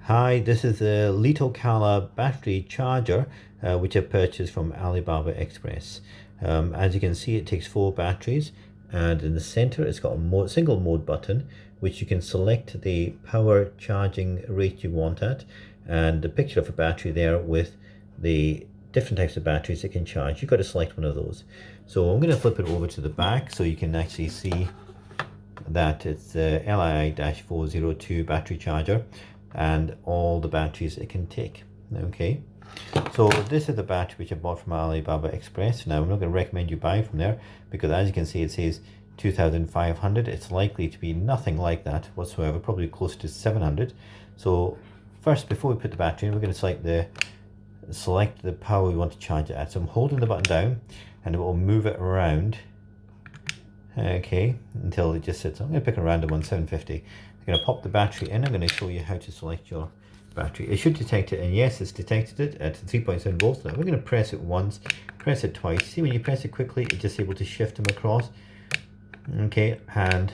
Hi, this is a LiitoKala battery charger which I purchased from Alibaba Express. As you can see, it takes 4 batteries, and in the center it's got a single mode button which you can select the power charging rate you want at, and a picture of a battery there with the different types of batteries it can charge. You've got to select one of those. So I'm going to flip it over to the back so you can actually see that it's the Lii-402 battery charger and all the batteries it can take. Okay, so this is the battery which I bought from Alibaba Express. Now I'm not going to recommend you buy from there because, as you can see, it says 2,500. It's likely to be nothing like that whatsoever, probably close to 700. So first, before we put the battery in, we're going to select the power we want to charge it at. So I'm holding the button down and it will move it around, okay, until it just sits. I'm going to pick a random one, 750. I'm going to pop the battery in. I'm going to show you how to select your battery. It should detect it, and yes, it's detected it at 3.7 volts. Now we're going to press it once, press it twice. See, when you press it quickly, it's just able to shift them across. Okay, and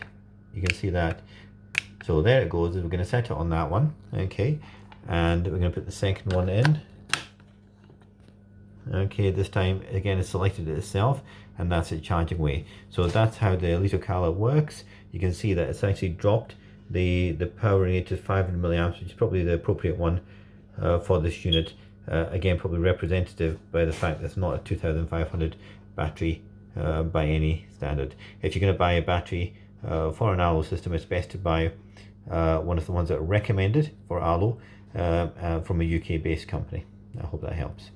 you can see that. So there it goes. We're going to set it on that one. Okay, and we're going to put the second one in. Okay, this time again it's selected it itself, and that's it charging away. So that's how the LiitoKala works. You can see that it's actually dropped the power rate to 500 milliamps, which is probably the appropriate one for this unit. Again, probably representative by the fact that it's not a 2,500 battery by any standard. If you're going to buy a battery for an Arlo system, it's best to buy one of the ones that are recommended for Arlo from a UK based company. I hope that helps.